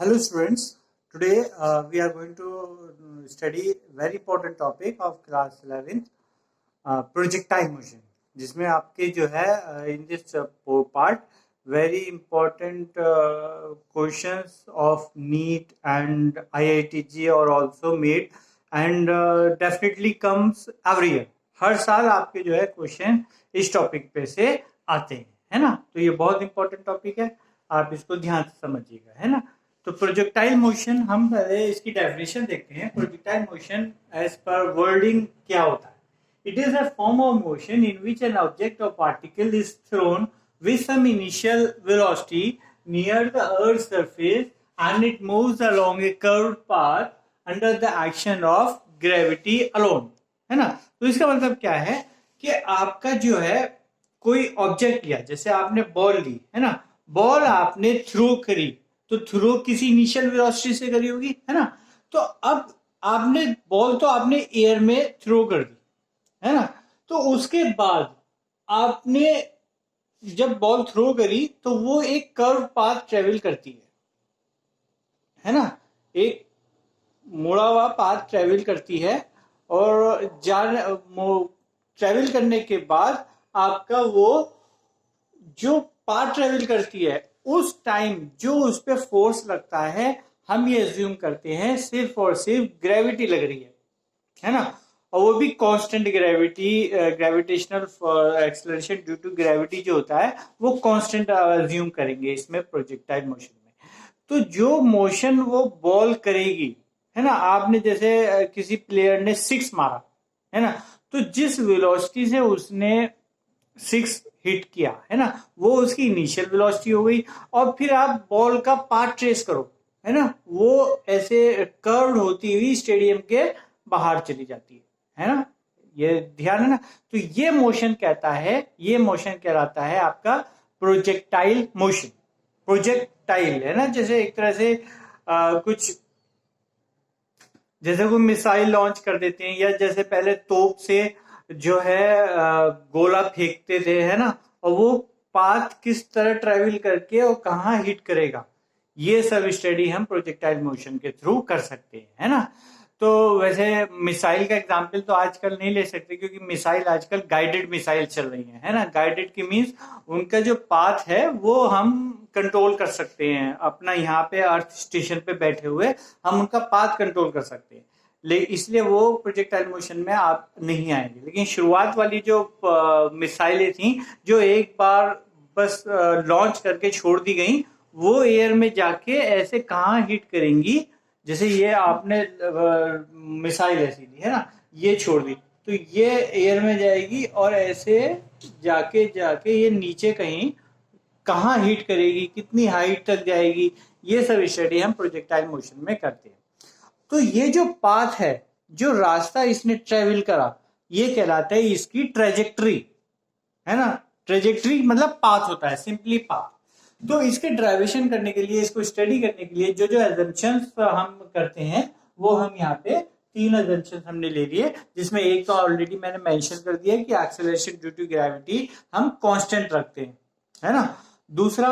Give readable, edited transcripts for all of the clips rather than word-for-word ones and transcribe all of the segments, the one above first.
Hello students, today we are going to study very important topic of class 11th projectile motion जिसमें आपके जो है in this part very important questions of NEET and IITG are also made and definitely comes every year. हर साल आपके जो है question इस topic पे से आते हैं, है ना। तो ये बहुत इंपॉर्टेंट टॉपिक है, आप इसको ध्यान से समझिएगा, है ना। तो प्रोजेक्टाइल मोशन, हम पहले इसकी डेफिनेशन देखते हैं। Projectile motion as per wording क्या होता है? It is a form of motion in which an object और particle is thrown with some initial velocity near the Earth's surface and it moves along a curved path under the action of gravity alone, है ना। तो इसका मतलब क्या है कि आपका जो है कोई ऑब्जेक्ट लिया, जैसे आपने बॉल ली, है ना, बॉल आपने थ्रो करी, तो थ्रो किसी इनिशियल वेलोसिटी से करी होगी, है ना। तो अब आपने बॉल तो आपने एयर में थ्रो कर दी, है ना। तो उसके बाद आपने जब बॉल थ्रो करी तो वो एक कर्व पाथ ट्रेवल करती है ना, एक मुड़ा हुआ पाथ ट्रेवल करती है और ट्रेवल करने के बाद आपका वो जो पाथ ट्रेवल करती है उस टाइम जो उस पर फोर्स लगता है, हम ये अज्यूम करते हैं सिर्फ और सिर्फ ग्रेविटी लग रही है ना। और वो भी constant gravity, gravitational acceleration due to gravity जो होता है वो कांस्टेंट अज्यूम करेंगे इसमें प्रोजेक्टाइल मोशन में। तो जो मोशन वो बॉल करेगी, है ना, आपने जैसे किसी प्लेयर ने सिक्स मारा, है ना, तो जिस वेलोसिटी से उसने सिक्स हिट किया, है ना, वो उसकी इनिशियल वेलोसिटी हो गई। और फिर आप बॉल का पाथ ट्रेस करो, है ना, वो ऐसे कर्व्ड होती हुई स्टेडियम के बाहर चली जाती है ना। ये ध्यान है ना। तो ये मोशन कहता है, ये मोशन कहलाता है आपका प्रोजेक्टाइल मोशन। प्रोजेक्टाइल है ना, जैसे एक तरह से कुछ जैसे कोई मिसाइल लॉन्च कर देते हैं, या जैसे पहले तोप से जो है गोला फेंकते थे, है ना, और वो पाथ किस तरह ट्रेवल करके और कहाँ हिट करेगा, ये सब स्टडी हम प्रोजेक्टाइल मोशन के थ्रू कर सकते हैं, है ना। तो वैसे मिसाइल का एग्जांपल तो आजकल नहीं ले सकते, क्योंकि मिसाइल आजकल गाइडेड मिसाइल चल रही है ना। गाइडेड की मीन्स उनका जो पाथ है वो हम कंट्रोल कर सकते हैं, अपना यहाँ पे अर्थ स्टेशन पे बैठे हुए हम उनका पाथ कंट्रोल कर सकते हैं, लेकिन इसलिए वो प्रोजेक्टाइल मोशन में आप नहीं आएंगे। लेकिन शुरुआत वाली जो मिसाइलें थी जो एक बार बस लॉन्च करके छोड़ दी गई, वो एयर में जाके ऐसे कहाँ हिट करेंगी, जैसे ये आपने मिसाइल ऐसी ली, है ना, ये छोड़ दी तो ये एयर में जाएगी और ऐसे जाके जाके ये नीचे कहीं कहाँ हिट करेगी, कितनी हाइट तक जाएगी, ये सब स्टडी हम प्रोजेक्टाइल मोशन में करते हैं। तो ये जो पाथ है, जो रास्ता इसने ट्रेवल करा, ये कहलाता है इसकी ट्रेजेक्ट्री, है ना। ट्रेजेक्ट्री मतलब पाथ होता है, सिंपली पाथ। तो इसके ड्राइवेशन करने के लिए, इसको स्टडी करने के लिए जो जो एजम्पशंस हम करते हैं, वो हम यहाँ पे तीन एजम्पशंस हमने ले लिए, जिसमें एक तो ऑलरेडी मैंने मेंशन कर दिया कि एक्सेलरेशन ड्यू टू ग्रेविटी हम कांस्टेंट रखते हैं, है ना। दूसरा,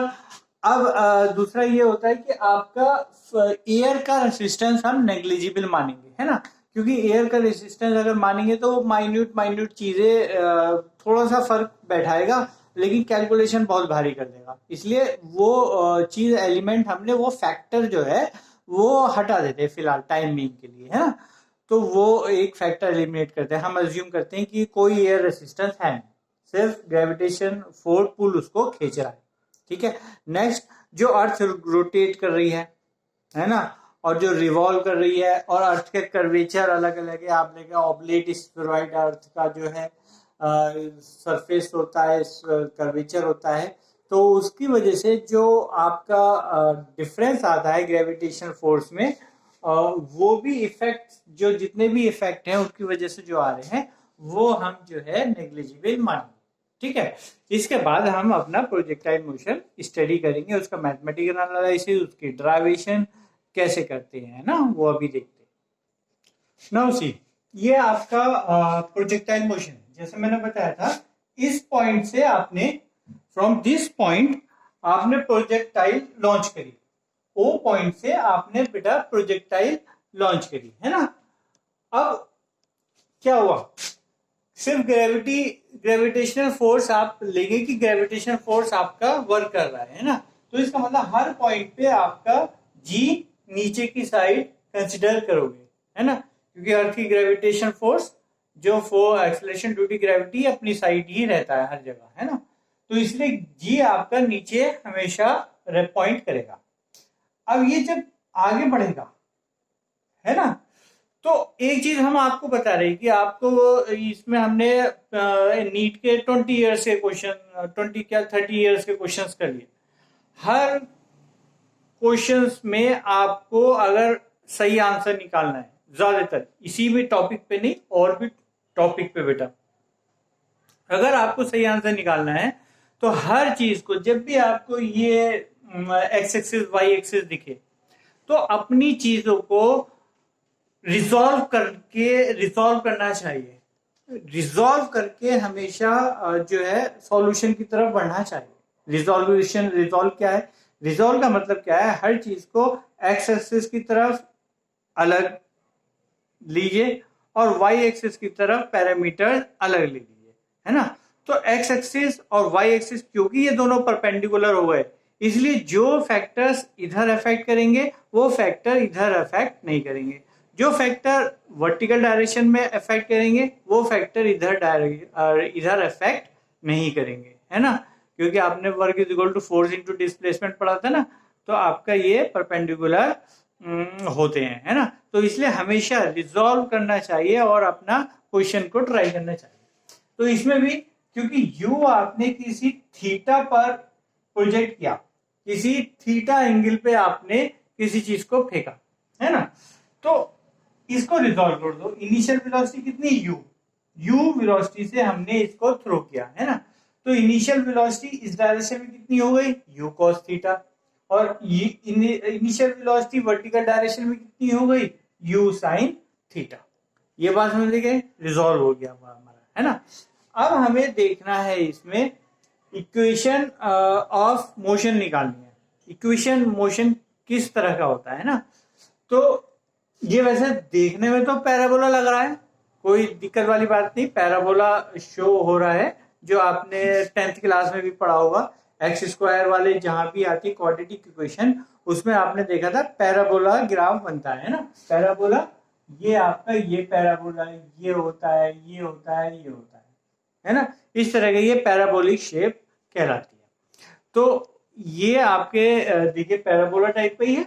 अब दूसरा ये होता है कि आपका एयर का रेसिस्टेंस हम नेग्लिजिबल मानेंगे, है ना, क्योंकि एयर का रेसिस्टेंस अगर मानेंगे तो वो माइन्यूट चीजें थोड़ा सा फर्क बैठाएगा, लेकिन कैलकुलेशन बहुत भारी कर देगा। इसलिए वो चीज एलिमेंट हमने वो फैक्टर जो है वो हटा देते हैं फिलहाल टाइम बीइंग के लिए, है ना। तो वो एक फैक्टर एलिमिनेट करते हैं, हम अज्यूम करते हैं कि कोई एयर रेसिस्टेंस है, सिर्फ ग्रेविटेशन फोर्स पुल उसको खींच रहा है, ठीक है। नेक्स्ट, जो अर्थ रोटेट कर रही है ना, और जो रिवॉल्व कर रही है, और अर्थ के कर्वेचर अलग अलग है। आप देखा ऑब्लेट स्फेरॉइड अर्थ का जो है सरफेस होता है, कर्वेचर होता है, तो उसकी वजह से जो आपका डिफरेंस आता है ग्रेविटेशन फोर्स में, वो भी इफेक्ट, जो जितने भी इफेक्ट हैं उसकी वजह से जो आ रहे हैं, वो हम जो है नेग्लिजिबल मानेंगे, ठीक है। इसके बाद हम अपना प्रोजेक्टाइल मोशन स्टडी करेंगे, उसका मैथमेटिकल एनालिसिस, उसकी ड्राइवेशन कैसे करते हैं ना, वो अभी देखते हैं। नाउ सी, ये आपका प्रोजेक्टाइल मोशन, जैसे मैंने बताया था, इस पॉइंट से आपने, फ्रॉम दिस पॉइंट आपने प्रोजेक्टाइल लॉन्च करी, ओ पॉइंट से आपने बेटा प्रोजेक्टाइल लॉन्च करी, है ना। अब क्या हुआ, सिर्फ ग्रेविटेशनल फोर्स आप लेंगे कि ग्रेविटेशनल फोर्स आपका वर्क कर रहा है ना। तो इसका मतलब हर पॉइंट पे आपका जी नीचे की साइड कंसिडर करोगे, है ना, क्योंकि अर्थ की ग्रेविटेशन फोर्स जो एक्सेलरेशन ड्यू टू ग्रेविटी अपनी साइड ही रहता है हर जगह, है ना। तो इसलिए जी आपका नीचे हमेशा पॉइंट करेगा। अब ये जब आगे बढ़ेगा, है ना, तो एक चीज हम आपको बता रहे कि आपको इसमें हमने नीट के 20 ईयर्स के क्वेश्चन, 20 क्या 30 ईयर्स के क्वेश्चंस कर लिए। हर क्वेश्चंस में आपको अगर सही आंसर निकालना है, ज्यादातर इसी भी टॉपिक पे नहीं और भी टॉपिक पे बेटा, अगर आपको सही आंसर निकालना है तो हर चीज को जब भी आपको ये एक्स एक्सिस वाई एक्सिस दिखे तो अपनी चीजों को रिजॉल्व करना चाहिए। रिजॉल्व करके हमेशा जो है सॉल्यूशन की तरफ बढ़ना चाहिए। रिजॉल्व क्या है, रिजॉल्व का मतलब क्या है, हर चीज को एक्स एक्सिस की तरफ अलग लीजिए और वाई एक्सिस की तरफ पैरामीटर अलग लीजिए, है ना। तो एक्स एक्सिस और वाई एक्सिस क्योंकि ये दोनों परपेंडिकुलर हो गए, इसलिए जो फैक्टर्स इधर अफेक्ट करेंगे वो फैक्टर इधर अफेक्ट नहीं करेंगे, जो फैक्टर वर्टिकल डायरेक्शन में अफेक्ट करेंगे वो फैक्टर इधर अफेक्ट नहीं करेंगे, है ना। क्योंकि आपने work is equal to force into displacement पढ़ा था ना, तो आपका ये परपेंडिकुलर होते हैं, है ना। तो इसलिए हमेशा रिजॉल्व करना चाहिए और अपना क्वेश्चन को ट्राई करना चाहिए। तो इसमें भी क्योंकि यू आपने किसी थीटा पर प्रोजेक्ट किया, किसी थीटा एंगल पे आपने किसी चीज को फेंका, है ना, तो इसको रिजॉल्व कर दो। इनिशियल वेलोसिटी कितनी, यू वेलोसिटी से हमने इसको थ्रो किया, है ना। तो इनिशियल वेलोसिटी इस डायरेक्शन में कितनी हो गई, यू कॉस थीटा, और इनिशियल वेलोसिटी वर्टिकल डायरेक्शन में कितनी हो गई, यू साइन थीटा। ये बात समझ गए, रिजॉल्व हो गया हमारा, है ना। अब हमें देखना है इसमें इक्वेशन ऑफ मोशन निकालनी है। इक्वेशन मोशन किस तरह का होता है ना, तो ये वैसे देखने में तो पैराबोला लग रहा है, कोई दिक्कत वाली बात नहीं, पैराबोला शो हो रहा है जो आपने 10th क्लास में भी पढ़ा होगा। एक्स स्क्वायर वाले जहां भी आती क्वाड्रेटिक इक्वेशन उसमें आपने देखा था पैराबोला ग्राफ बनता है ना। पैराबोला ये आपका ये पैराबोला ये होता है, ये होता है, ये होता है ना। इस तरह के ये पैराबोलिक शेप कहलाती है। तो ये आपके देखिए पैराबोला टाइप का ही है,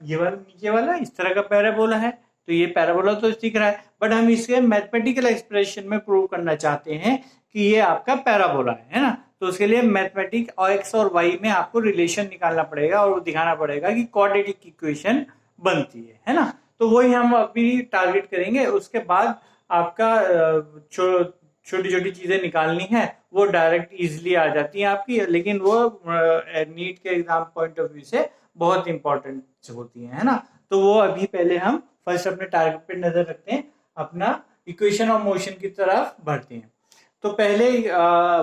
ये वाला नीचे वाला इस तरह का पैराबोला है। तो ये पैराबोला तो दिख रहा है, बट हम इसके मैथमेटिकल एक्सप्रेशन में प्रूव करना चाहते हैं कि ये आपका पैराबोला है ना। तो उसके लिए मैथमेटिक और एक्स और वाई में आपको रिलेशन निकालना पड़ेगा और दिखाना पड़ेगा कि क्वाड्रेटिक इक्वेशन बनती है ना। तो वही हम अभी टारगेट करेंगे। उसके बाद आपका छोटी छोटी चीजें निकालनी है वो डायरेक्ट इजिली आ जाती हैं आपकी, लेकिन वो नीट के एग्जाम पॉइंट ऑफ व्यू से बहुत इंपॉर्टेंट होती है ना। तो वो अभी पहले हम फर्स्ट अपने टारगेट पे नजर रखते हैं, अपना इक्वेशन ऑफ मोशन की तरफ बढ़ते हैं। तो पहले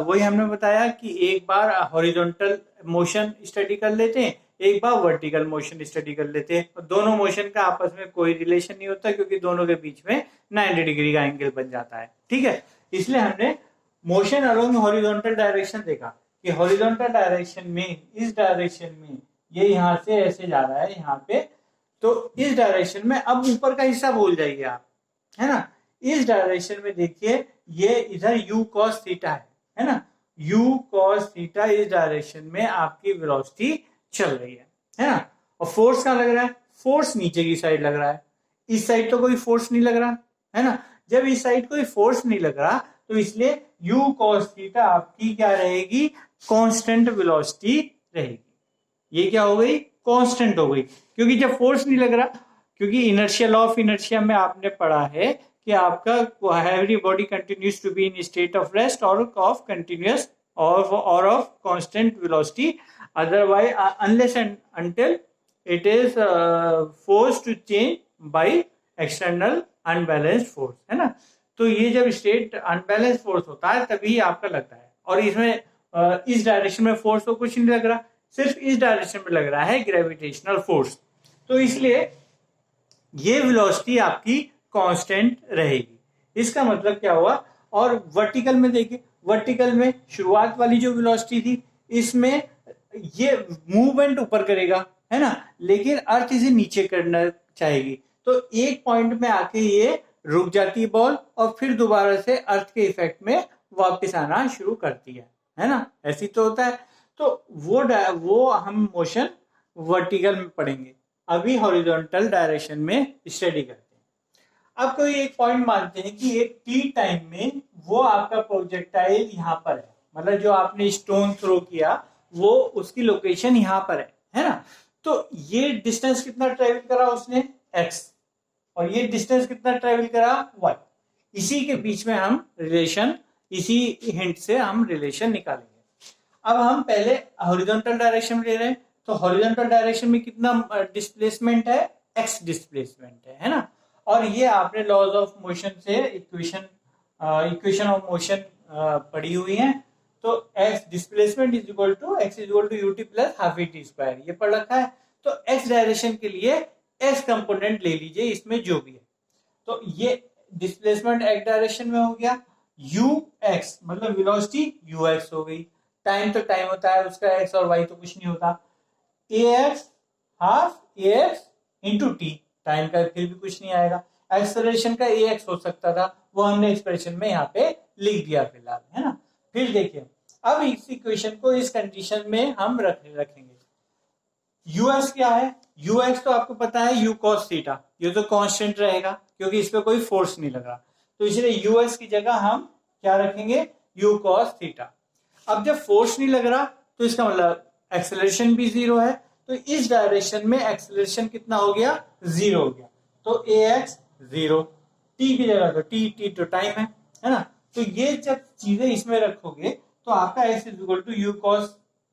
वही हमने बताया कि एक बार हॉरिजॉन्टल मोशन स्टडी कर लेते हैं, एक बार वर्टिकल मोशन स्टडी कर लेते हैं। दोनों मोशन का आपस में कोई रिलेशन नहीं होता क्योंकि दोनों के बीच में 90 डिग्री का एंगल बन जाता है, ठीक है। इसलिए हमने मोशन अलोंग हॉरिजॉन्टल डायरेक्शन देखा कि हॉरिजॉन्टल डायरेक्शन में, इस डायरेक्शन में ये यहाँ से ऐसे जा रहा है यहाँ पे, तो इस डायरेक्शन में अब ऊपर का हिस्सा भूल जाइए आप, है ना। इस डायरेक्शन में देखिए ये इधर u cos थीटा है ना। u cos थीटा इस डायरेक्शन में आपकी वेलोसिटी चल रही है ना। और फोर्स कहाँ लग रहा है, फोर्स नीचे की साइड लग रहा है, इस साइड तो कोई फोर्स नहीं लग रहा है ना। जब इस साइड कोई फोर्स नहीं लग रहा तो इसलिए u cos थीटा आपकी क्या रहेगी, कांस्टेंट वेलोसिटी रहेगी। ये क्या हो गई, कांस्टेंट हो गई, क्योंकि जब फोर्स नहीं लग रहा, क्योंकि इनर्शिया लॉ ऑफ इनर्शिया में आपने पढ़ा है कि आपका every body continues to be in state of rest or of continuous or of constant velocity, otherwise unless and until it is force to change by external unbalanced force, है ना। तो ये जब स्टेट अनबैलेंस्ड फोर्स होता है तभी आपका लगता है, और इसमें इस डायरेक्शन में फोर्स तो कुछ नहीं लग रहा, सिर्फ इस डायरेक्शन में लग रहा है ग्रेविटेशनल फोर्स, तो इसलिए ये वेलोसिटी आपकी कांस्टेंट रहेगी। इसका मतलब क्या हुआ? और वर्टिकल में देखिए, वर्टिकल में शुरुआत वाली जो वेलोसिटी थी, इसमें ये मूवमेंट ऊपर करेगा, है ना, लेकिन अर्थ इसे नीचे करना चाहेगी, तो एक पॉइंट में आके ये रुक जाती है बॉल, और फिर दोबारा से अर्थ के इफेक्ट में वापस आना शुरू करती है ना, ऐसी तो होता है। तो वो हम मोशन वर्टिकल में पढ़ेंगे, अभी हॉरिजॉन्टल डायरेक्शन में स्टडी करते हैं। अब कोई एक पॉइंट मानते हैं कि एक टी टाइम में वो आपका प्रोजेक्टाइल यहाँ पर है, मतलब जो आपने स्टोन थ्रो किया वो उसकी लोकेशन यहाँ पर है ना, तो ये डिस्टेंस कितना ट्रेवल करा उसने? x, और ये डिस्टेंस कितना ट्रेवल करा? y। इसी के बीच में हम रिलेशन, इसी हिंट से हम रिलेशन निकालेंगे। अब हम पहले हॉरिजॉन्टल डायरेक्शन में ले रहे हैं, तो हॉरिजॉन्टल डायरेक्शन में कितना डिस्प्लेसमेंट है? x डिस्प्लेसमेंट है ना, और ये आपने लॉज ऑफ मोशन से इक्वेशन ऑफ मोशन पढ़ी हुई है, तो x displacement is equal to x is equal to ut plus half T square, ये पढ़ रखा है। तो x डायरेक्शन के लिए x कंपोनेंट ले लीजिए इसमें जो भी है, तो ये डिस्प्लेसमेंट x डायरेक्शन में हो गया, ux मतलब वेलोसिटी ux हो गई, टाइम तो टाइम होता है उसका, x और y तो कुछ नहीं होता, ax half ax into T, time का फिर भी कुछ नहीं आएगा, एक्सेलरेशन का ax हो सकता था, वो हमने एक्सप्रेशन में यहाँ पे लिख दिया फिलहाल, है ना। फिर देखिए, अब इस इक्वेशन को इस कंडीशन में हम रखेंगे। ux क्या है? ux तो आपको पता है u cos थीटा, ये तो कांस्टेंट रहेगा क्योंकि इस पे कोई फोर्स नहीं लग रहा, तो इसलिए यूएस की जगह हम क्या रखेंगे? You cos theta. अब जब फोर्स नहीं लग रहा तो इसका मतलब एक्सेलरेशन भी जीरो है, तो इस डायरेक्शन में एक्सेलरेशन कितना हो गया? जीरो हो गया, तो ए एक्स जीरो, टी की जगह तो टी तो टाइम है ना, तो ये जब चीजें इसमें रखोगे तो आपका X is equal to U cos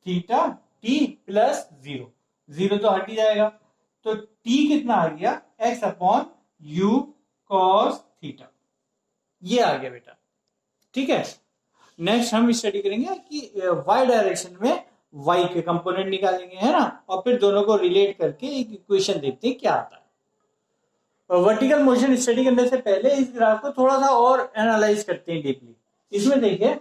theta T plus zero, zero तो हट ही जाएगा, तो टी कितना आ गया? X upon U cos theta, ये आ गया बेटा, ठीक है। नेक्स्ट हम स्टडी करेंगे कि वाई डायरेक्शन में वाई के कंपोनेंट निकालेंगे, है ना, और फिर दोनों को रिलेट करके एक इक्वेशन देखते हैं क्या आता है। वर्टिकल मोशन स्टडी करने से पहले इस ग्राफ को थोड़ा सा और एनालाइज करते हैं डीपली। इसमें देखिए,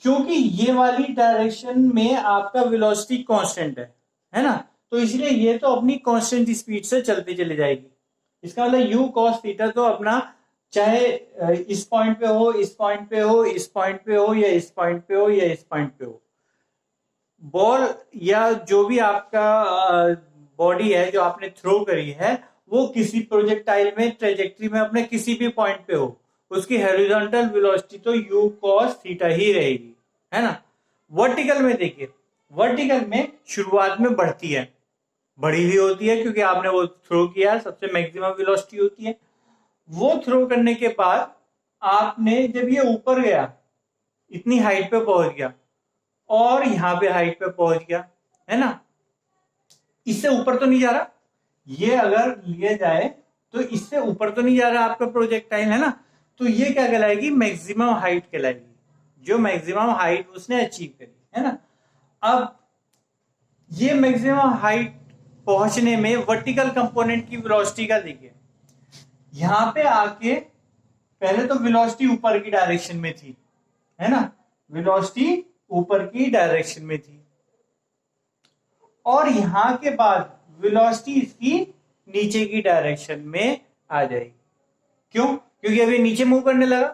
क्योंकि ये वाली डायरेक्शन में आपका वेलोसिटी कांस्टेंट है ना, तो इसलिए ये तो अपनी कांस्टेंट स्पीड से चलती चली जाएगी। इसका मतलब यू कॉस थीटा तो अपना चाहे इस पॉइंट पे हो, इस पॉइंट पे हो, इस पॉइंट पे हो, या इस पॉइंट पे हो, या इस पॉइंट पे हो, बॉल या जो भी आपका बॉडी है जो आपने थ्रो करी है वो किसी प्रोजेक्टाइल में ट्रेजेक्ट्री में अपने किसी भी पॉइंट पे हो, उसकी हॉरिजॉन्टल वेलोसिटी तो यू कॉस थीटा ही रहेगी, है ना। वर्टिकल में देखिए, वर्टिकल में शुरुआत में बढ़ती है, बढ़ी हुई होती है क्योंकि आपने वो थ्रो किया, सबसे मैक्सिमम वेलोसिटी होती है। वो थ्रो करने के बाद आपने जब ये ऊपर गया, इतनी हाइट पे पहुंच गया और यहाँ पे हाइट पे पहुंच गया, है ना, इससे ऊपर तो नहीं जा रहा, ये अगर लिया जाए तो इससे ऊपर तो नहीं जा रहा आपका प्रोजेक्टाइल, है ना, तो ये क्या कहलाएगी? मैक्सिमम हाइट कहलाएगी, जो मैक्सिमम हाइट उसने अचीव करी, है ना। अब ये मैक्सिमम हाइट पहुंचने में वर्टिकल कंपोनेंट की वेलोसिटी का देखिए, यहां पे आके पहले तो वेलोसिटी ऊपर की डायरेक्शन में थी, है ना, वेलोसिटी ऊपर की डायरेक्शन में थी, और यहां के बाद वेलोसिटी इसकी नीचे की डायरेक्शन में आ जाएगी। क्यों? क्योंकि अभी नीचे मूव करने लगा,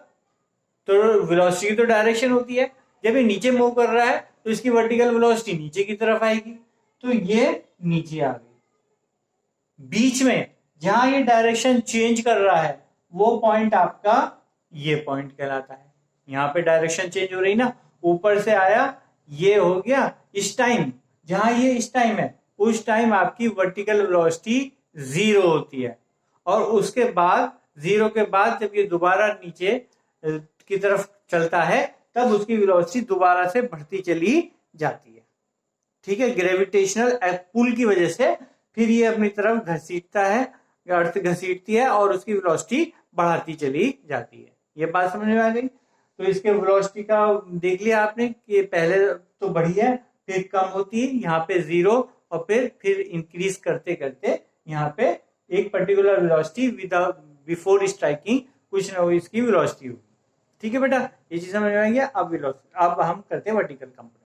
तो वेलोसिटी की तो डायरेक्शन होती है, जब ये नीचे मूव कर रहा है तो इसकी वर्टिकल वेलोसिटी नीचे की तरफ आएगी, तो ये नीचे आ गई। बीच में जहां ये डायरेक्शन चेंज कर रहा है वो पॉइंट आपका ये पॉइंट कहलाता है। यहां पे डायरेक्शन चेंज हो रही ना, ऊपर से आया, ये हो गया इस टाइम, जहां ये इस टाइम है उस टाइम आपकी वर्टिकल वेलोसिटी जीरो होती है, और उसके बाद जीरो के बाद जब ये दोबारा नीचे की तरफ चलता है तब उसकी वेलोसिटी दोबारा से बढ़ती चली जाती है, ठीक है। ग्रेविटेशनल पुल की वजह से फिर ये अपनी तरफ घसीटता है, अर्थ घसीटती है और उसकी वेलोसिटी बढ़ाती चली जाती है। ये बात समझ में आ गई? तो इसके वेलोसिटी का देख लिया आपने कि पहले तो बढ़ी है, फिर कम होती है, यहाँ पे 0, और फिर इंक्रीज करते करते यहाँ पे एक पर्टिकुलर वेलोसिटी बिफोर स्ट्राइकिंग कुछ ना हो इसकी वेलोसिटी होगी। ठीक है बेटा, ये चीज समझ में आ गया। अब वेलोसिटी, अब हम करते हैं वर्टिकल कंपोनेंट।